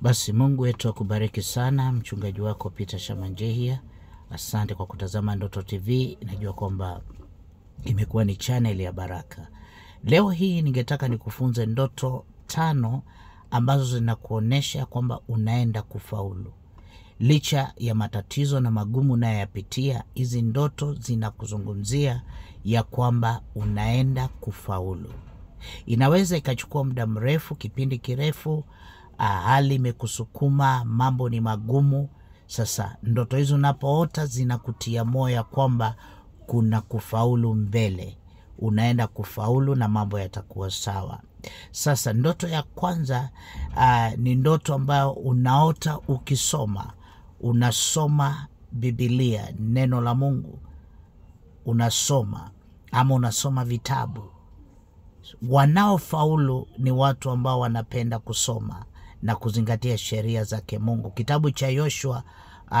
Basi Mungu wetu akubariki sana. Mchungaji wako Peter Shamanjehia. Asante kwa kutazama Ndoto TV. Najua kwamba imekuwa ni channel ya baraka. Leo hii ningetaka nikufunze ndoto 5 ambazo zinakuonesha kwamba unaenda kufaulu. Licha ya matatizo na magumu unayoyapitia, hizi ndoto zinakuzungumzia ya kwamba unaenda kufaulu. Inaweza ikachukua muda mrefu, kipindi kirefu, hali imekusukuma, mambo ni magumu. Sasa ndoto hizo unapoota zinakutia moyo kwamba kuna kufaulu mbele. Unaenda kufaulu na mambo yatakuwa sawa. Sasa ndoto ya kwanza ni ndoto ambayo unaota ukisoma. Unasoma Biblia, neno la Mungu. Unasoma ama unasoma vitabu. Wanaofaulu ni watu ambao wanapenda kusoma na kuzingatia sheria zake Mungu. Kitabu cha Yoshua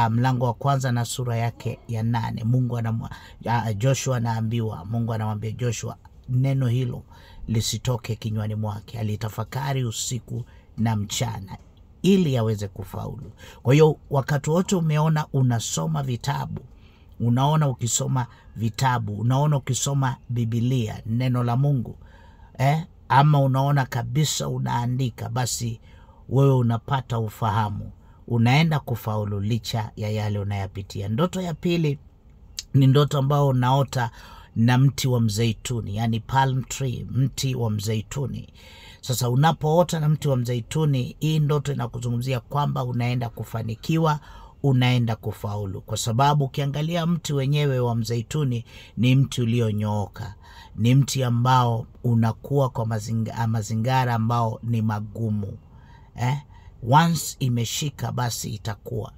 mlango wa 1 na sura yake ya 8, Joshua anaambiwa, Mungu anamwambia Joshua neno hilo lisitoke kinywani mwake, alitafakari usiku na mchana ili aweze kufaulu. Kwa hiyo wakati wote umeona unasoma vitabu, unaona ukisoma vitabu, unaona ukisoma Biblia, neno la Mungu, ama unaona kabisa unaandika, basi wewe unapata ufahamu, unaenda kufaulu licha ya yale unayapitia. Ndoto ya pili ni ndoto ambao unaota na mti wa mzeituni, yani palm tree, mti wa mzeituni. Sasa unapoota na mti wa mzeituni, hii ndoto inakuzungumzia kwamba unaenda kufanikiwa, unaenda kufaulu. Kwa sababu ukiangalia mti wenyewe wa mzeituni ni mti ulionyooka, ni mti ambao unakuwa kwa mazingara ambao ni magumu. Once imeshika basi itakuwa,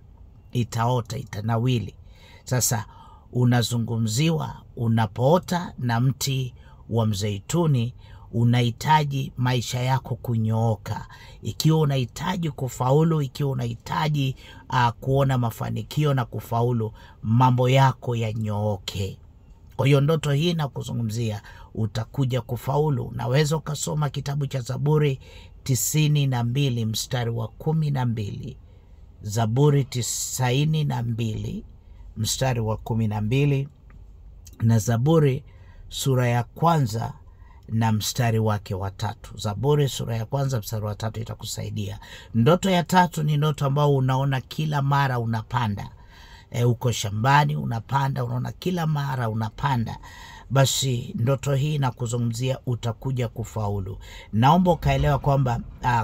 itaota, itanawili. Sasa unazungumziwa unapoota na mti wa mzeituni, unahitaji maisha yako kunyooka. Ikiwa unahitaji kufaulu, ikiwa unahitaji kuona mafanikio na kufaulu, mambo yako yanyooke. Kwa hiyo ndoto hii nakuzungumzia utakuja kufaulu. Unaweza ukasoma kitabu cha Zaburi 92 mstari wa 12. Zaburi 92 mstari wa 12 na Zaburi sura ya 1 na mstari wake wa 3. Zaburi sura ya 1 mstari wa 3 itakusaidia. Ndoto ya 3 ni ndoto ambao unaona kila mara unapanda. Uko shambani unapanda, unaona kila mara unapanda. Basi ndoto hii nakuzungumzia utakuja kufaulu. Naomba ukaelewa kwamba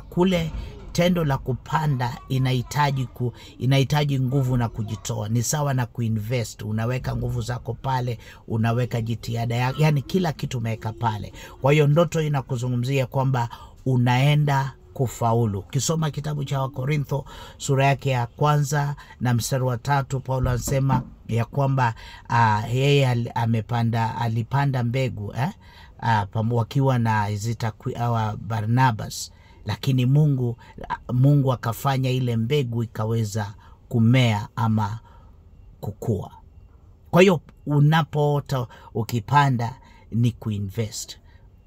kule tendo la kupanda inahitaji nguvu na kujitoa. Ni sawa na kuinvest, unaweka nguvu zako pale, unaweka jitihada yako, yani kila kitu umeweka pale. Kwa hiyo ndoto inakuzungumzia kwamba unaenda kufaulu. Ukisoma kitabu cha Wakorintho sura yake ya 1 na mstari wa 3, Paulo anasema ya kwamba yeye alipanda mbegu wakiwa na Barnabas, lakini Mungu akafanya ile mbegu ikaweza kumea ama kukua. Kwa hiyo unapoota ukipanda ni kuinvest.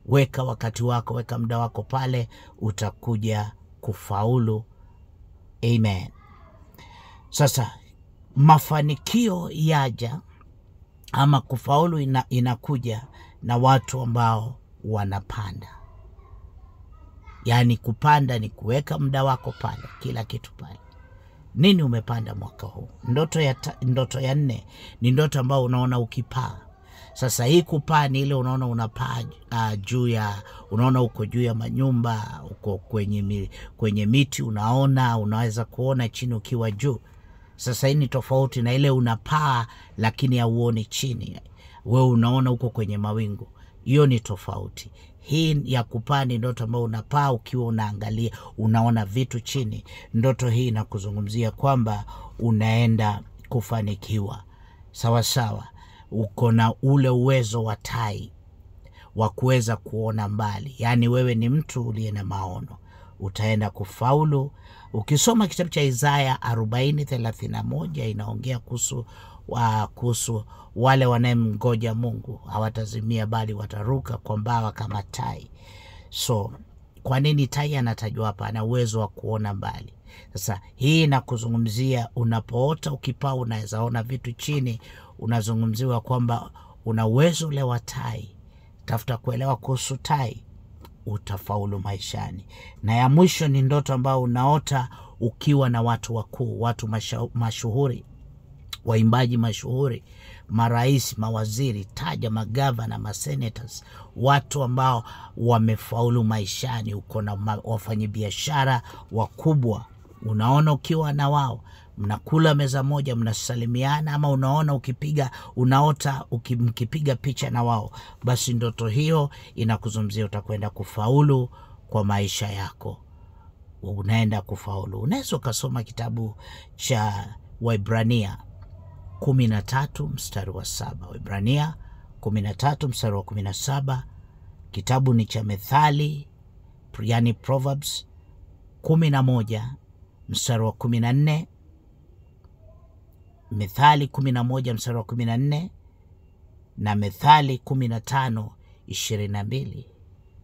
Weka wakati wako, weka muda wako pale, utakuja kufaulu. Amen. Sasa mafanikio yaja ama kufaulu inakuja na watu ambao wanapanda. Yani kupanda ni kuweka muda wako pale, kila kitu pale. Nini umepanda mwaka huu? Ndoto ya 4 ni ndoto ambao unaona ukipaa. Sasa hii kupaa ni ile unaona unapaa unaona uko juu ya manyumba, uko kwenye miti, unaweza kuona chini ukiwa juu. Sasa hii ni tofauti na ile unapaa lakini hauoni chini. Wewe unaona uko kwenye mawingu. Hiyo ni tofauti. Hii ya kupaa ni ndoto ambayo unapaa ukiwa unaangalia, unaona vitu chini. Ndoto hii inakuzungumzia kwamba unaenda kufanikiwa. Sawa sawa. Uko na ule uwezo wa tai wa kuweza kuona mbali. Yani wewe ni mtu uliye na maono. Utaenda kufaulu. Ukisoma kitabu cha Isaya 40:31 inaongea kuhusu wale wanayemngoja Mungu, hawatazimia bali wataruka kwa mbawa kama tai. So Kwa nini tai anatajwa hapa? Ana uwezo wa kuona mbali. Sasa hii nakuzungumzia unapoota ukipaa unaweza ona vitu chini, unazungumziwa kwamba una uwezo ule wa tai. Tafuta kuelewa kuhusu tai, utafaulu maishani. Na ya mwisho ni ndoto ambao unaota ukiwa na watu wakuu, watu mashuhuri, waimbaji mashuhuri, marais, mawaziri, taja magavana, masenators, watu ambao wamefaulu maishani. Uko na wafanyabiashara wakubwa, unaona ukiwa na wao, mnakula meza moja, mnasalimiana, ama unaona unaota mkipiga picha na wao, basi ndoto hiyo inakuzungumzia utakwenda kufaulu kwa maisha yako. Unaenda kufaulu. Unaweza ukasoma kitabu cha Waebrania 13 mstari wa 7. Waebrania 13 mstari wa 17. Kitabu ni cha Methali, yani Proverbs 11 mstari wa 14. Methali 11 mstari wa 14 na Methali 15:22.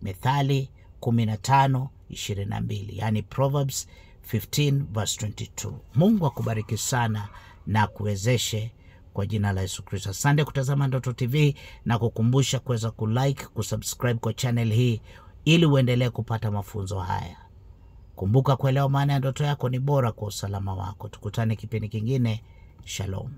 Methali 15:22, yani Proverbs 15 verse 22. Mungu akubariki sana na kuwezeshe kwa jina la Yesu Kristo. Asante kutazama Ndoto TV, na kukumbusha kuweza kulike, kusubscribe kwa channel hii ili uendelee kupata mafunzo haya. Kumbuka kuelewa maana ya ndoto yako ni bora kwa usalama wako. Tukutane kipindi kingine. Shalom.